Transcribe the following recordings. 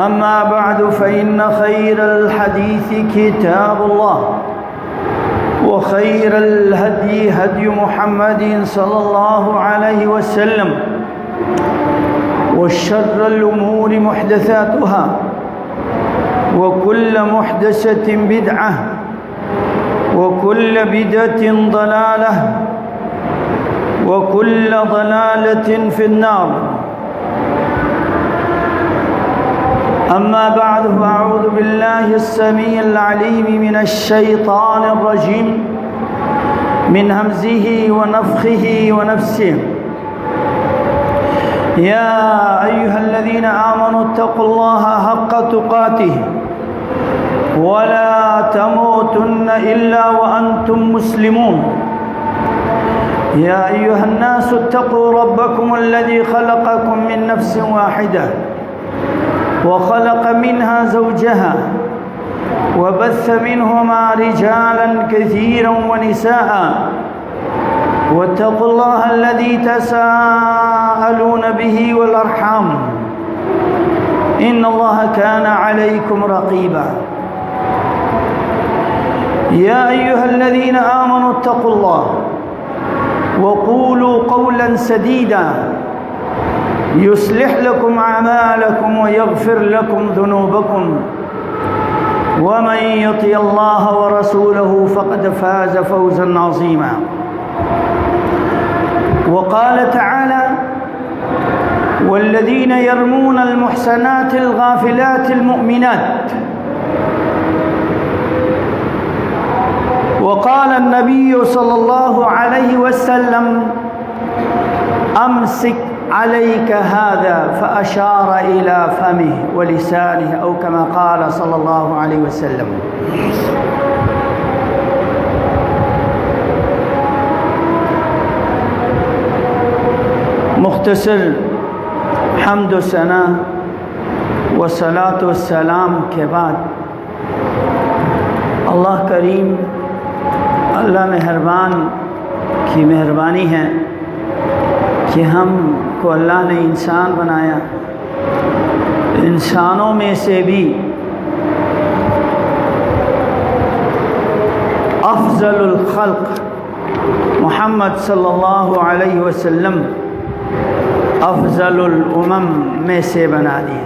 أما بعد فإن خير الحديث كتاب الله وخير الهدي هدي محمد صلى الله عليه وسلم وشر الأمور محدثاتها وكل محدثة بدعة وكل بدعة ضلالة وكل ضلالة في النار. أما بعد فأعوذ بالله السميع العليم من الشيطان الرجيم من همزه ونفخه ونفسه. يا أيها الذين آمنوا اتقوا الله حق تقاته ولا تموتن إلا وأنتم مسلمون. يا أيها الناس اتقوا ربكم الذي خلقكم من نفس واحدة وخلق منها زوجها وبث منهما رجالا كثيرا ونساء واتقوا الله الذي تساءلون به والأرحام إن الله كان عليكم رقيبا. يا أيها الذين آمنوا اتقوا الله وقولوا قولا سديدا يصلح لكم أعمالكم ويغفر لكم ذنوبكم ومن يطع الله ورسوله فقد فاز فوزا عظيما. وقال تعالى والذين يرمون المحسنات الغافلات المؤمنات. وقال النبي صلى الله عليه وسلم أمسك عليك هذا فأشار إلى فمه ولسانه أو كما قال صلى الله عليه وسلم. مختصر حمد و ثنا و صلاۃ و سلام کے بعد اللہ کریم اللہ مہربان کی مہربانی ہے کہ ہم کو اللہ نے انسان بنایا. انسانوں میں سے بھی افضل الخلق محمد صلی اللہ علیہ وسلم افضل الامم میں سے بنا دیا.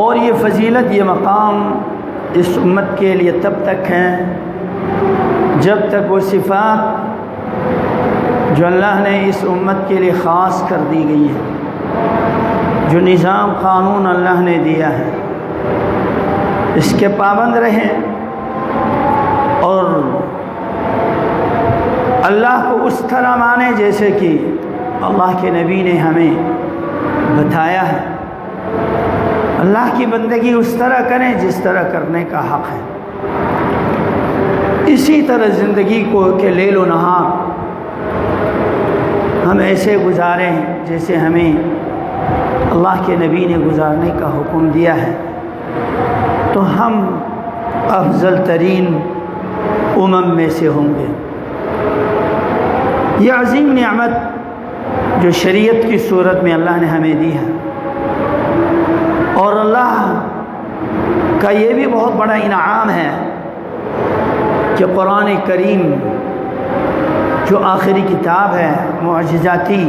اور یہ فضیلت یہ مقام اس امت کے لیے تب تک ہیں جب تک وہ صفات جو اللہ نے اس امت کے لیے خاص کر دی گئی ہے، جو نظام قانون اللہ نے دیا ہے، اس کے پابند رہیں اور اللہ کو اس طرح مانیں جیسے کہ اللہ کے نبی نے ہمیں بتایا ہے. اللہ کی بندگی اس طرح کریں جس طرح کرنے کا حق ہے. اسی طرح زندگی کو کہ لیل و نہار ہم ایسے گزاریں جیسے ہمیں اللہ کے نبی نے گزارنے کا حکم دیا ہے، تو ہم افضل ترین امم میں سے ہوں گے. یہ عظیم نعمت جو شریعت کی صورت میں اللہ نے ہمیں دی ہے، اور اللہ کا یہ بھی بہت بڑا انعام ہے کہ قرآن کریم جو آخری کتاب ہے، معجزاتی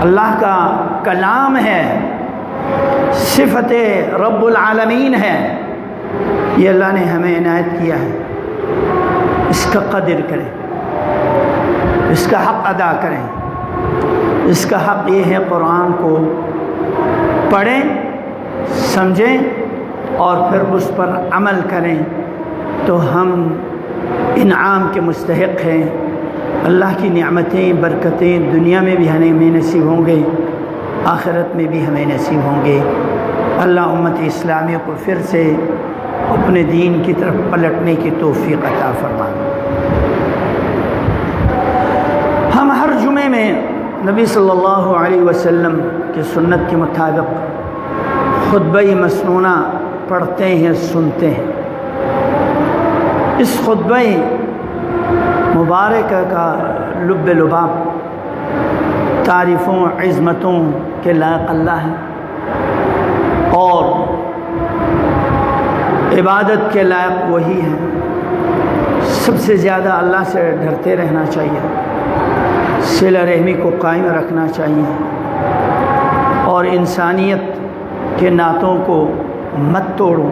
اللہ کا کلام ہے، صفت رب العالمین ہے، یہ اللہ نے ہمیں عنایت کیا ہے. اس کا قدر کریں، اس کا حق ادا کریں. اس کا حق یہ ہے قرآن کو پڑھیں، سمجھیں اور پھر اس پر عمل کریں تو ہم انعام کے مستحق ہیں. اللہ کی نعمتیں برکتیں دنیا میں بھی ہمیں نصیب ہوں گے، آخرت میں بھی ہمیں نصیب ہوں گے. اللہ امت اسلامی کو پھر سے اپنے دین کی طرف پلٹنے کی توفیق عطا فرمائے. ہم ہر جمعے میں نبی صلی اللہ علیہ وسلم کی سنت کے مطابق خطبہ مسنونہ پڑھتے ہیں، سنتے ہیں. اس خطبہ مبارکہ کا لب لباب تعریفوں عظمتوں کے لائق اللہ ہے. عبادت کے لائق وہی ہیں، سب سے زیادہ اللہ سے ڈرتے رہنا چاہیے، صلہ رحمی کو قائم رکھنا چاہیے، اور انسانیت کے نعتوں کو مت توڑو،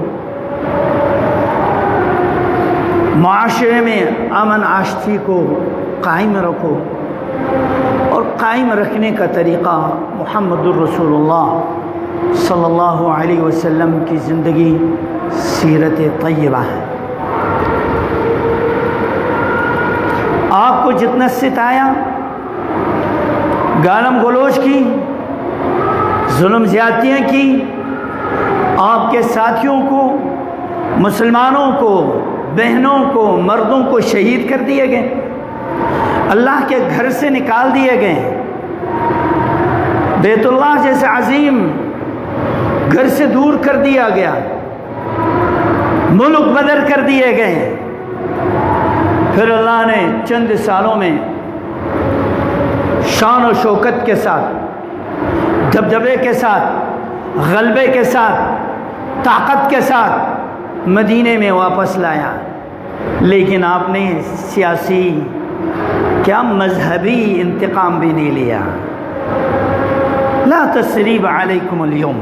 معاشرے میں امن آشتی کو قائم رکھو، اور قائم رکھنے کا طریقہ محمد الرسول اللہ صلی اللہ علیہ وسلم کی زندگی سیرت طیبہ ہے۔ آپ کو جتنا ستایا، گالم گلوچ کی، ظلم زیادتیاں کی، آپ کے ساتھیوں کو، مسلمانوں کو، بہنوں کو، مردوں کو شہید کر دیے گئے، اللہ کے گھر سے نکال دیے گئے، بیت اللہ جیسے عظیم گھر سے دور کر دیا گیا، ملک بدر کر دیے گئے۔ پھر اللہ نے چند سالوں میں شان و شوکت کے ساتھ، دبدبے کے ساتھ، غلبے کے ساتھ، طاقت کے ساتھ مدینے میں واپس لایا، لیکن آپ نے سیاسی کیا مذہبی انتقام بھی نہیں لیا۔ لا تثریب علیکم اليوم۔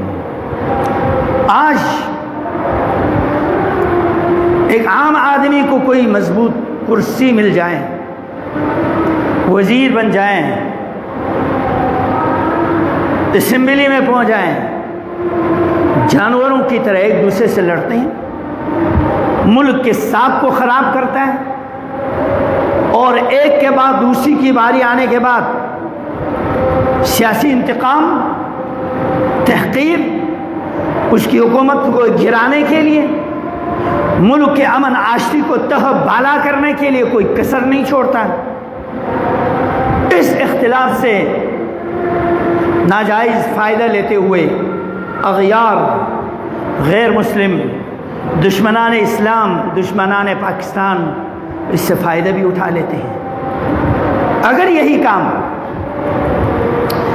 آج ایک عام آدمی کو کوئی مضبوط کرسی مل جائے، وزیر بن جائیں، اسمبلی میں پہنچ جائیں، جانوروں کی طرح ایک دوسرے سے لڑتے ہیں، ملک کے صاف کو خراب کرتا ہے، اور ایک کے بعد دوسری کی باری آنے کے بعد سیاسی انتقام، تحقیر، اس کی حکومت کو گرانے کے لیے، ملک کے امن آشتی کو تہ بالا کرنے کے لیے کوئی کسر نہیں چھوڑتا۔ اس اختلاف سے ناجائز فائدہ لیتے ہوئے اغیار، غیر مسلم، دشمنان اسلام، دشمنان پاکستان اس سے فائدہ بھی اٹھا لیتے ہیں۔ اگر یہی کام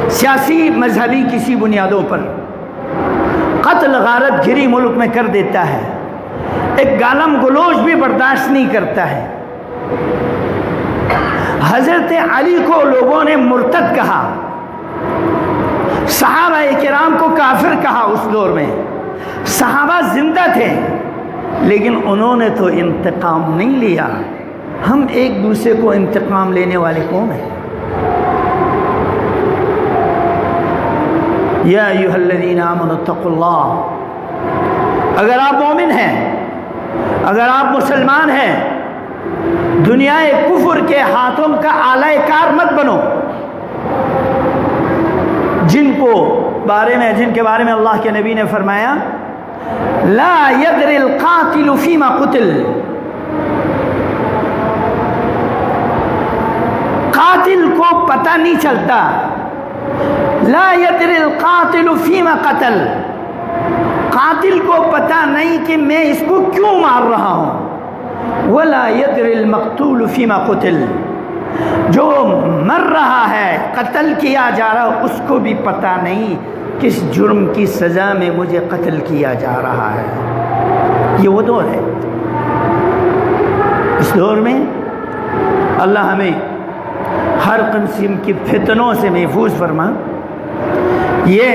سیاسی مذہبی کسی بنیادوں پر قتل غارت گری ملک میں کر دیتا ہے، ایک گالم گلوچ بھی برداشت نہیں کرتا ہے۔ حضرت علی کو لوگوں نے مرتد کہا، صحابہ کرام کو کافر کہا، اس دور میں صحابہ زندہ تھے، لیکن انہوں نے تو انتقام نہیں لیا۔ ہم ایک دوسرے کو انتقام لینے والے کون ہیں؟ یا ایھا الذین آمنوا اتقوا اللہ۔ اگر آپ مومن ہیں، اگر آپ مسلمان ہیں، دنیا کفر کے ہاتھوں کا آلہ کار مت بنو۔ جن کے بارے میں اللہ کے نبی نے فرمایا، لا یدری القاتل فیما قتل، قاتل کو پتہ نہیں چلتا، لا یدری القاتل فیما قتل، قاتل کو پتہ نہیں کہ میں اس کو کیوں مار رہا ہوں، ولا یدری المقتول فیما قتل، جو مر رہا ہے، قتل کیا جا رہا ہے، اس کو بھی پتہ نہیں کس جرم کی سزا میں مجھے قتل کیا جا رہا ہے۔ یہ وہ دور ہے۔ اس دور میں اللہ ہمیں ہر قسم کی فتنوں سے محفوظ فرما۔ یہ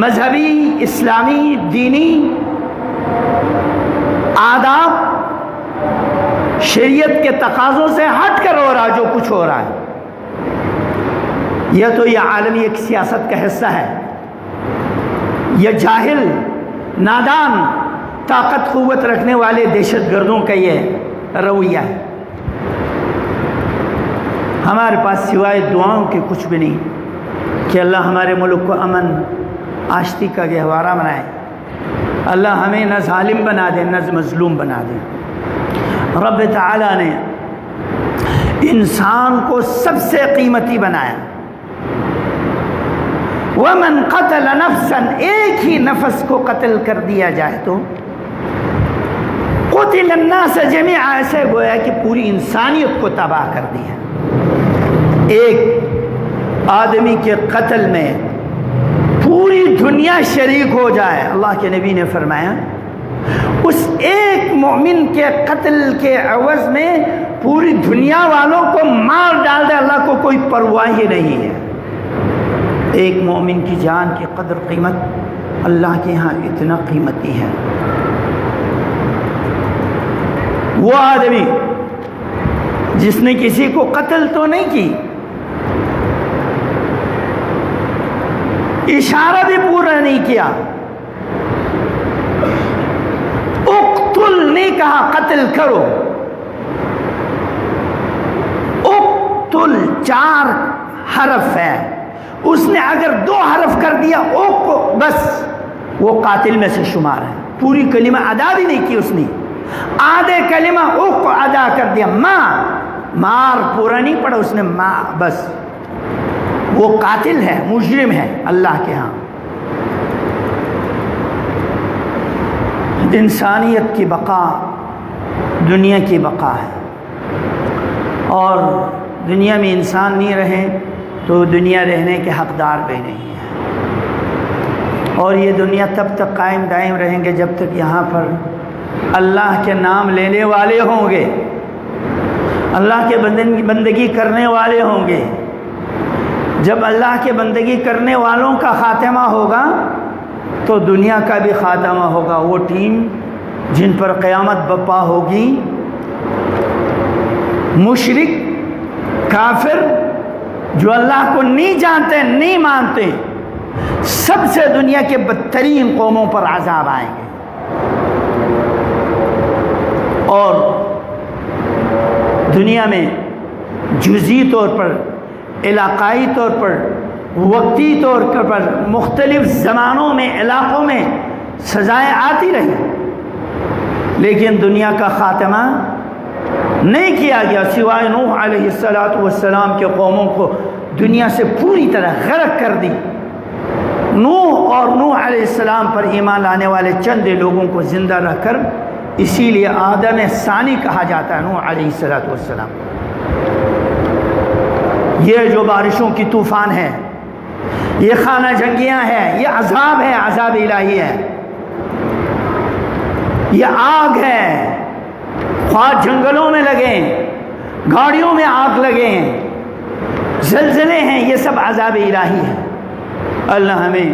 مذہبی، اسلامی، دینی آداب، شریعت کے تقاضوں سے ہٹ کر ہو رہا جو کچھ ہو رہا ہے، یہ تو یہ عالمی ایک سیاست کا حصہ ہے۔ یہ جاہل، نادان، طاقت قوت رکھنے والے دہشت گردوں کا یہ رویہ ہے۔ ہمارے پاس سوائے دعاؤں کے کچھ بھی نہیں کہ اللہ ہمارے ملک کو امن آشتی کا گہوارہ بنائے، اللہ ہمیں نہ ظالم بنا دے نہ مظلوم بنا دے۔ رب تعالیٰ نے انسان کو سب سے قیمتی بنایا۔ وَمَنْ قَتَلَ نَفْسًا، ایک ہی نفس کو قتل کر دیا جائے تو قُتِلَ النَّاسَ جَمِيعًا، ایسے گویا کہ پوری انسانیت کو تباہ کر دیا۔ ایک آدمی کے قتل میں پوری دنیا شریک ہو جائے۔ اللہ کے نبی نے فرمایا اس ایک مومن کے قتل کے عوض میں پوری دنیا والوں کو مار ڈال دے، اللہ کو کوئی پرواہ ہی نہیں ہے۔ ایک مومن کی جان کی قدر قیمت اللہ کے ہاں اتنا قیمتی ہے۔ وہ آدمی جس نے کسی کو قتل تو نہیں کی، اشارہ بھی پورا نہیں کیا، اقتل نہیں کہا، قتل کرو، اقتل 4 حرف ہے، اس نے اگر 2 حرف کر دیا بس وہ قاتل میں سے شمار ہے۔ پوری کلمہ ادا بھی نہیں کی اس نے، آدھے کلمہ ادا کر دیا، مار پورا نہیں پڑا اس نے، بس وہ قاتل ہے، مجرم ہے اللہ کے ہاں۔ انسانیت کی بقا دنیا کی بقا ہے، اور دنیا میں انسان نہیں رہے تو دنیا رہنے کے حقدار بھی نہیں ہے، اور یہ دنیا تب تک قائم دائم رہیں گے جب تک یہاں پر اللہ کے نام لینے والے ہوں گے، اللہ کے بندگی کرنے والے ہوں گے۔ جب اللہ کے بندگی کرنے والوں کا خاتمہ ہوگا تو دنیا کا بھی خاتمہ ہوگا۔ وہ ٹیم جن پر قیامت بپا ہوگی، مشرک، کافر، جو اللہ کو نہیں جانتے نہیں مانتے، سب سے دنیا کے بدترین قوموں پر عذاب آئیں گے، اور دنیا میں جزئی طور پر، علاقائی طور پر، وقتی طور پر، مختلف زمانوں میں، علاقوں میں سزائیں آتی رہی، لیکن دنیا کا خاتمہ نہیں کیا گیا، سوائے نوح علیہ السلام کے قوموں کو دنیا سے پوری طرح غرق کر دی۔ نوح اور نوح علیہ السلام پر ایمان لانے والے چند لوگوں کو زندہ رکھ کر، اسی لیے آدم ثانی کہا جاتا ہے نوح علیہ السلام۔ یہ جو بارشوں کی طوفان ہے، یہ خانہ جنگیاں ہیں، یہ عذاب ہے، عذاب الہی ہے، یہ آگ ہے، خواہ جنگلوں میں لگیں، گاڑیوں میں آگ لگیں، زلزلے ہیں، یہ سب عذاب الہی ہے۔ اللہ ہمیں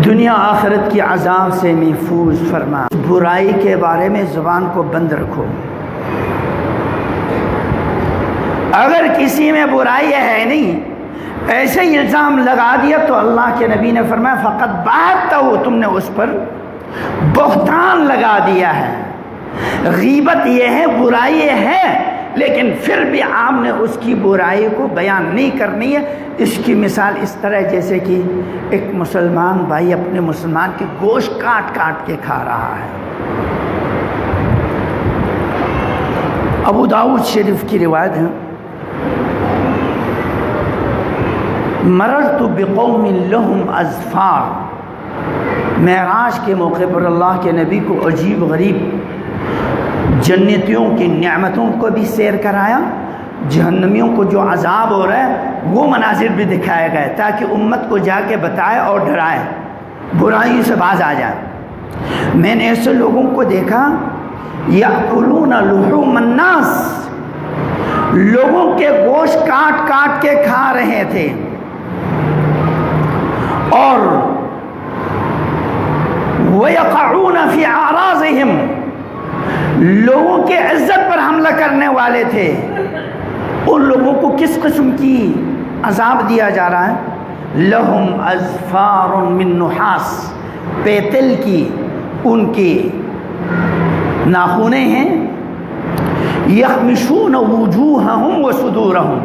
دنیا آخرت کی عذاب سے محفوظ فرما۔ برائی کے بارے میں زبان کو بند رکھو، اگر کسی میں برائی ہے نہیں، ایسے ہی الزام لگا دیا تو اللہ کے نبی نے فرمایا فقط بات ہو، تم نے اس پر بہتان لگا دیا ہے۔ غیبت یہ ہے، برائی یہ ہے، لیکن پھر بھی آپ نے اس کی برائی کو بیان نہیں کرنی ہے۔ اس کی مثال اس طرح جیسے کہ ایک مسلمان بھائی اپنے مسلمان کی گوشت کاٹ کاٹ کے کھا رہا ہے۔ ابو داؤد شریف کی روایت ہے، مررت بقوم لهم اظفار، معراج کے موقع پر اللہ کے نبی کو عجیب غریب جنتیوں کی نعمتوں کو بھی سیر کرایا، جہنمیوں کو جو عذاب ہو رہا ہے وہ مناظر بھی دکھائے گئے، تاکہ امت کو جا کے بتائے اور ڈرائے، برائیوں سے باز آ جائے۔ میں نے ایسے لوگوں کو دیکھا یأکلون لحوم الناس، لوگوں کے گوشت کاٹ کاٹ کے کھا رہے تھے، اور وَيَقَعُونَ فِي أَعْرَاضِهِمْ، لوگوں کے عزت پر حملہ کرنے والے تھے۔ ان لوگوں کو کس قسم کی عذاب دیا جا رہا ہے؟ لَهُمْ أَظْفَارٌ مِّن نُحَاسٍ، پیتل کی ان کی ناخنیں ہیں، يَخْمِشُونَ وُجُوهَهُمْ وَصُدُورَهُمْ،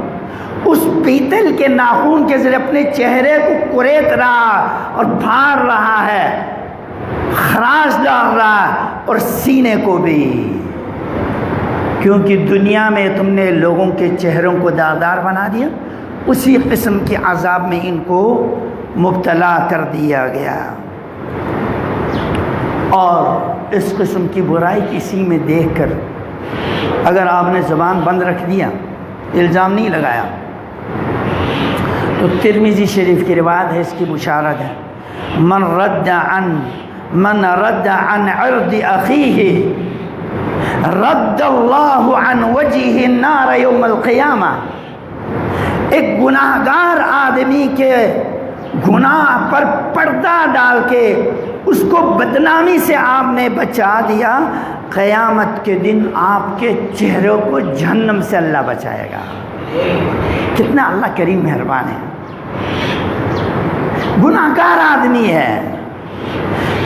اس پیتل کے ناخن کے ذریعے اپنے چہرے کو کریت رہا اور پھاڑ رہا ہے، خراش ڈال رہا ہے، اور سینے کو بھی، کیونکہ دنیا میں تم نے لوگوں کے چہروں کو داغدار بنا دیا، اسی قسم کے عذاب میں ان کو مبتلا کر دیا گیا۔ اور اس قسم کی برائی کسی میں دیکھ کر اگر آپ نے زبان بند رکھ دیا، الزام نہیں لگایا، تو ترمذی شریف کی روایت ہے، اس کی بشارت ہے، من رد عن من رد عن عرض اخیہ رد اللہ عن وجہہ النار یوم القیامہ. ایک گناہ گار آدمی کے گناہ پر پردہ ڈال کے اس کو بدنامی سے آپ نے بچا دیا، قیامت کے دن آپ کے چہروں کو جہنم سے اللہ بچائے گا. کتنا اللہ کریم مہربان ہے. گناہ گار آدمی ہے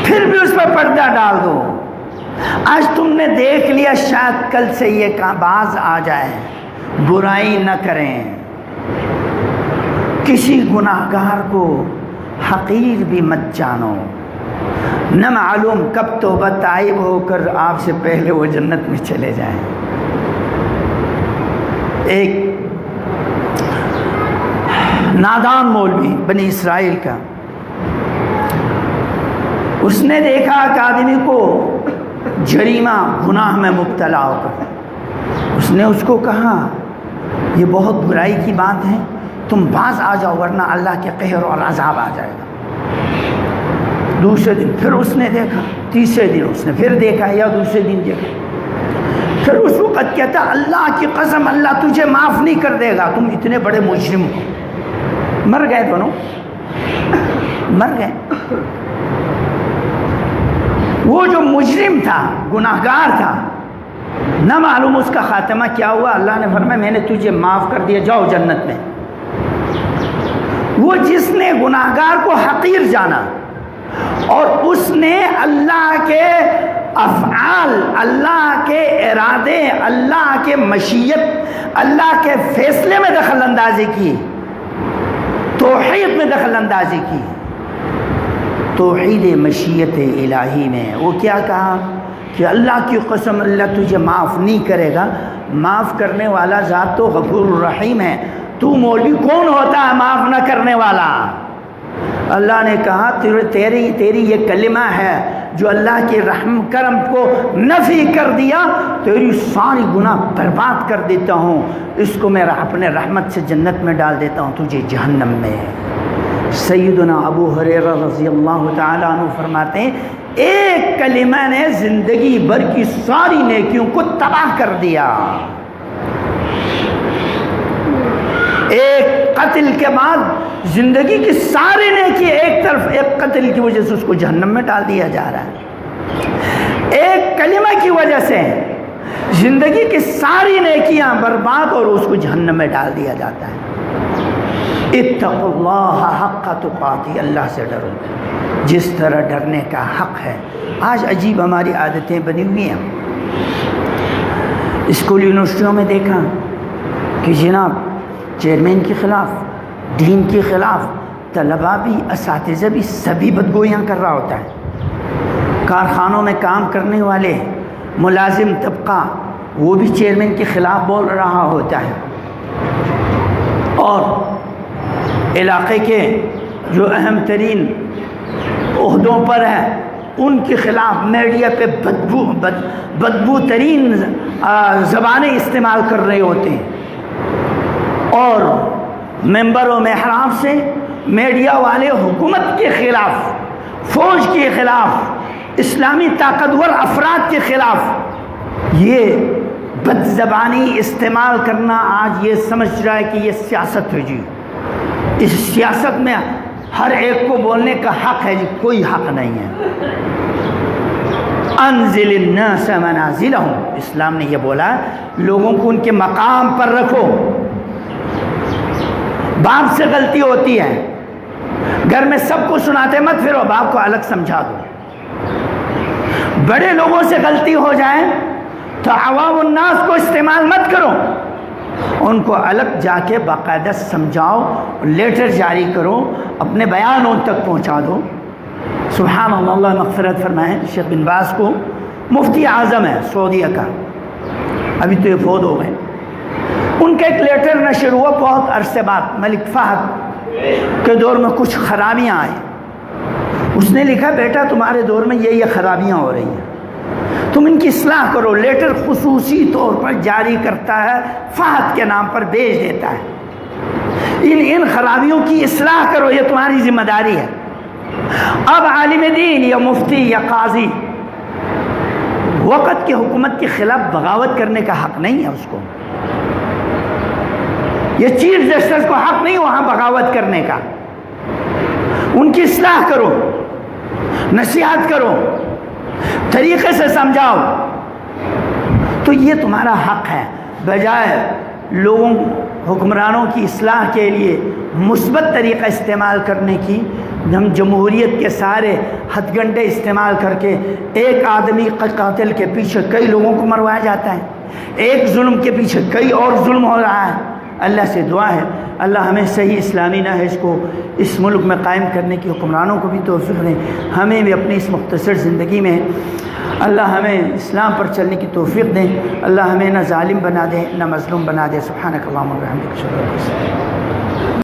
پھر بھی اس پر پردہ ڈال دو. آج تم نے دیکھ لیا، شاید کل سے یہ باز آ جائے. برائی نہ کریں، کسی گناہ گار کو حقیر بھی مت جانو، نہ معلوم کب توبہ تائب ہو کر آپ سے پہلے وہ جنت میں چلے جائیں. ایک نادان مولوی بنی اسرائیل کا، اس نے دیکھا کہ آدمی کو جریمہ گناہ میں مبتلا ہو کر، اس نے اس کو کہا یہ بہت برائی کی بات ہے، تم باز آ جاؤ ورنہ اللہ کے قہر اور عذاب آ جائے گا. دوسرے دن پھر اس نے دیکھا، تیسرے دن اس نے پھر دیکھا یا دوسرے دن دیکھا. پھر اس وقت کہتا اللہ کی قسم اللہ تجھے معاف نہیں کر دے گا، تم اتنے بڑے مجرم ہو. مر گئے دونوں، مر گئے. وہ جو مجرم تھا، گناہ گار تھا، نہ معلوم اس کا خاتمہ کیا ہوا. اللہ نے فرمایا میں نے تجھے معاف کر دیا، جاؤ جنت میں. وہ جس نے گناہ گار کو حقیر جانا اور اس نے اللہ کے افعال، اللہ کے ارادے، اللہ کے مشیت، اللہ کے فیصلے میں دخل اندازی کی، توحید میں دخل اندازی کی، توحید مشیت الہی میں. وہ کیا کہا کہ اللہ کی قسم اللہ تجھے معاف نہیں کرے گا. معاف کرنے والا ذات تو غفور الرحیم ہے، تو مولوی کون ہوتا ہے معاف نہ کرنے والا؟ اللہ نے کہا تیری یہ کلمہ ہے جو اللہ کے رحم کرم کو نفی کر دیا، تیری ساری گناہ برباد کر دیتا ہوں، اس کو میں اپنے رحمت سے جنت میں ڈال دیتا ہوں، تجھے جہنم میں. سیدنا ابو ہریرہ رضی اللہ تعالیٰ عنہ فرماتے ہیں ایک کلمہ نے زندگی بھر کی ساری نیکیوں کو تباہ کر دیا. ایک قتل کے بعد زندگی کی ساری نیکی ایک طرف، ایک قتل کی وجہ سے اس کو جہنم میں ڈال دیا جا رہا ہے. ایک کلمہ کی وجہ سے زندگی کی ساری نیکیاں برباد اور اس کو جہنم میں ڈال دیا جاتا ہے. اتقوا اللہ حق تقاتی، اللہ سے ڈرو جس طرح ڈرنے کا حق ہے. آج عجیب ہماری عادتیں بنی ہوئی ہیں. اسکول یونیورسٹیوں میں دیکھا کہ جناب چیئرمین کے خلاف، ڈین کے خلاف طلباء بھی، اساتذہ بھی سبھی بدگوئیاں کر رہا ہوتا ہے. کارخانوں میں کام کرنے والے ملازم طبقہ وہ بھی چیئرمین کے خلاف بول رہا ہوتا ہے. اور علاقے کے جو اہم ترین عہدوں پر ہیں ان کے خلاف میڈیا پہ بدبو ترین زبانیں استعمال کر رہے ہوتے ہیں. اور ممبر و محراب سے میڈیا والے حکومت کے خلاف، فوج کے خلاف، اسلامی طاقتور افراد کے خلاف یہ بد زبانی استعمال کرنا آج یہ سمجھ رہا ہے کہ یہ سیاست ہے. جی اس سیاست میں ہر ایک کو بولنے کا حق ہے. جی کوئی حق نہیں ہے. انزل الناس منازلہم، اسلام نے یہ بولا لوگوں کو ان کے مقام پر رکھو. باپ سے غلطی ہوتی ہے، گھر میں سب کو سناتے مت پھرو، باپ کو الگ سمجھا دو. بڑے لوگوں سے غلطی ہو جائے تو عوام الناس کو استعمال مت کرو، ان کو الگ جا کے باقاعدہ سمجھاؤ، لیٹر جاری کرو، اپنے بیان ان تک پہنچا دو. سبحان اللہ، اللہ مغفرت فرمائے. شیخ بن باز کو مفتی اعظم ہے سعودیہ کا، ابھی تو یہ فوت ہو گئے. ان کا ایک لیٹر نشر ہوا بہت عرصے بعد، ملک فہد کے دور میں کچھ خرابیاں آئیں. اس نے لکھا بیٹا تمہارے دور میں یہ خرابیاں ہو رہی ہیں، تم ان کی اصلاح کرو. لیٹر خصوصی طور پر جاری کرتا ہے، فہد کے نام پر بھیج دیتا ہے، ان خرابیوں کی اصلاح کرو، یہ تمہاری ذمہ داری ہے. اب عالم دین یا مفتی یا قاضی وقت کی حکومت کے خلاف بغاوت کرنے کا حق نہیں ہے اس کو. یہ چیف جسٹس کو حق نہیں وہاں بغاوت کرنے کا. ان کی اصلاح کرو، نصیحت کرو، طریقے سے سمجھاؤ، تو یہ تمہارا حق ہے. بجائے لوگوں حکمرانوں کی اصلاح کے لیے مثبت طریقہ استعمال کرنے کی، ہم جمہوریت کے سارے ہتھ گنڈے استعمال کر کے ایک آدمی قاتل کے پیچھے کئی لوگوں کو مروایا جاتا ہے، ایک ظلم کے پیچھے کئی اور ظلم ہو رہا ہے. اللہ سے دعا ہے اللہ ہمیں صحیح اسلامی نہج کو اس ملک میں قائم کرنے کی حکمرانوں کو بھی توفیق دیں، ہمیں بھی اپنی اس مختصر زندگی میں اللہ ہمیں اسلام پر چلنے کی توفیق دیں. اللہ ہمیں نہ ظالم بنا دے نہ مظلوم بنا دے. سبحانک اللہم و بحمدک.